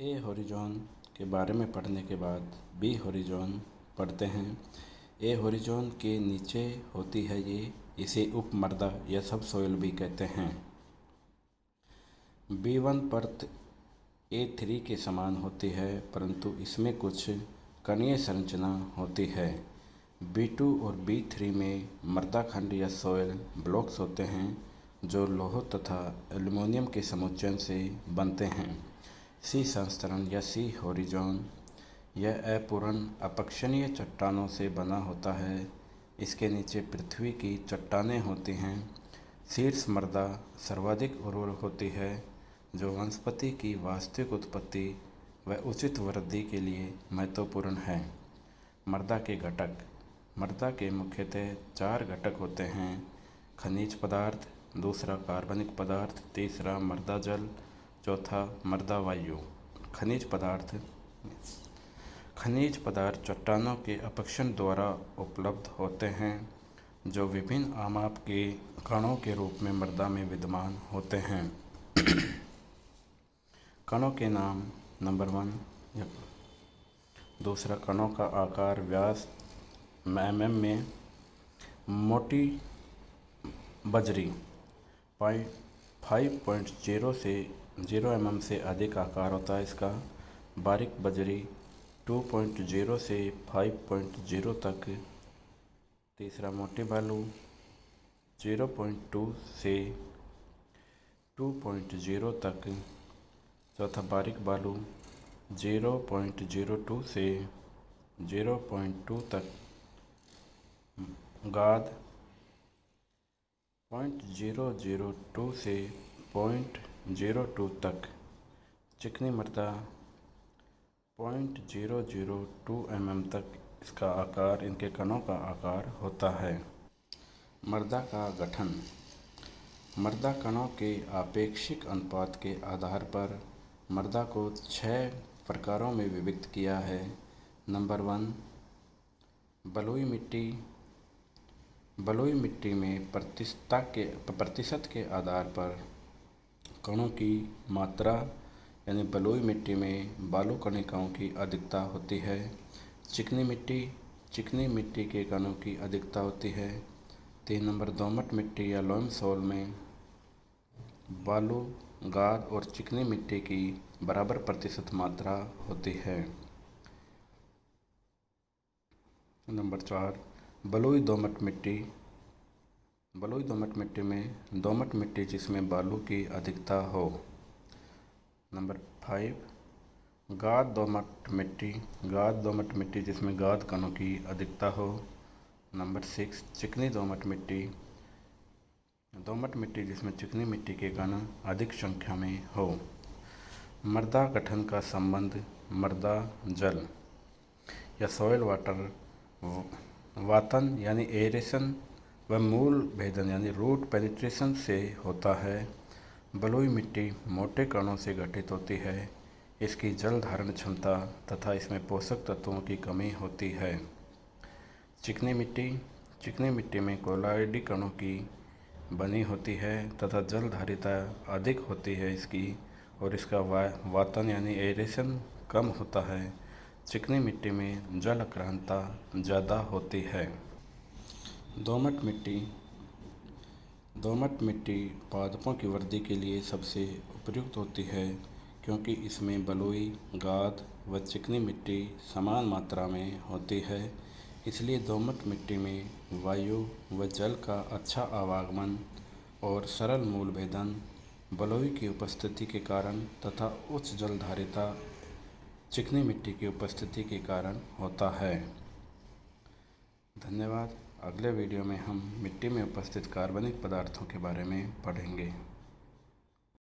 ए होरिज़ोन के बारे में पढ़ने के बाद बी होरिज़ोन पढ़ते हैं। ए होरिज़ोन के नीचे होती है इसे उपमर्दा या सबसॉइल भी कहते हैं। B1 परत A3 के समान होती है, परंतु इसमें कुछ कणीय संरचना होती है। B2 और B3 में मर्दाखंड या सॉइल ब्लॉक्स होते हैं जो लौह तथा एल्युमिनियम के समुच्चयन से बनते हैं। सी संस्तरण या सी होरिज़ोन यह अपूर्ण अपक्षणीय चट्टानों से बना होता है। इसके नीचे पृथ्वी की चट्टानें होती हैं। शीर्ष मृदा सर्वाधिक उर्वर होती है, जो वनस्पति की वास्तविक उत्पत्ति व उचित वृद्धि के लिए महत्वपूर्ण है। मृदा के घटक। मृदा के मुख्यतः 4 घटक होते हैं: खनिज पदार्थ, दूसरा कार्बनिक पदार्थ, तीसरा मृदा जल, चौथा मृदा वायु। खनिज पदार्थ चट्टानों के अपक्षण द्वारा उपलब्ध होते हैं, जो विभिन्न आमाप के कणों के रूप में मृदा में विद्यमान होते हैं। कणों के नाम: नंबर 1 दूसरा, कणों का आकार व्यास mm में। मोटी बजरी 5.0 से 0 mm से अधिक आकार होता है इसका। बारीक बजरी 2.0 से 5.0 तक। तीसरा, मोटी बालू 0.2 से 2.0 तक। चौथा, बारीक बालू 0.02 से 0.2 तक। गाद 0.002 से 0.02 तक। चिकनी मृदा 0.002 mm तक इसका आकार, इनके कणों का आकार होता है। मृदा का गठन। मृदा कणों के आपेक्षिक अनुपात के आधार पर मृदा को 6 प्रकारों में विभक्त किया है। नंबर 1 बलुई मिट्टी। बलुई मिट्टी में प्रतिशत के आधार पर कणों की मात्रा, यानी बलुई मिट्टी में बालू कणिकाओं की अधिकता होती है। चिकनी मिट्टी के कणों की अधिकता होती है। 3 नंबर दोमट मिट्टी या लोम सोल में बालू, गाद और चिकनी मिट्टी की बराबर प्रतिशत मात्रा होती है। नंबर 4 बलुई दोमट मिट्टी। बलुई दोमट मिट्टी में दोमट मिट्टी जिसमें बालू की अधिकता हो। नंबर 5 गाद दोमट मिट्टी। गाद दोमट मिट्टी जिसमें गाद कणों की अधिकता हो। नंबर 6 चिकनी दोमट मिट्टी। दोमट मिट्टी जिसमें चिकनी मिट्टी के कण अधिक संख्या में हो। मृदा गठन का संबंध मृदा जल या सॉइल वाटर वातन यानी एरेशन व मूल भेदन यानी रूट पेनिट्रेशन से होता है। बलुई मिट्टी मोटे कणों से गठित होती है। इसकी जल धारण क्षमता तथा इसमें पोषक तत्वों की कमी होती है। चिकनी मिट्टी में कोलाइडी कणों की बनी होती है तथा जल धारिता अधिक होती है इसकी, और इसका वातन यानी एरेशन कम होता है। चिकनी मिट्टी में जल अक्रांता ज़्यादा होती है। दोमट मिट्टी पादपों की वृद्धि के लिए सबसे उपयुक्त होती है, क्योंकि इसमें बलुई, गाद व चिकनी मिट्टी समान मात्रा में होती है। इसलिए दोमट मिट्टी में वायु व जल का अच्छा आवागमन और सरल मूल भेदन बलुई की उपस्थिति के कारण तथा उच्च जल धारिता चिकनी मिट्टी की उपस्थिति के कारण होता है। धन्यवाद। अगले वीडियो में हम मिट्टी में उपस्थित कार्बनिक पदार्थों के बारे में पढ़ेंगे।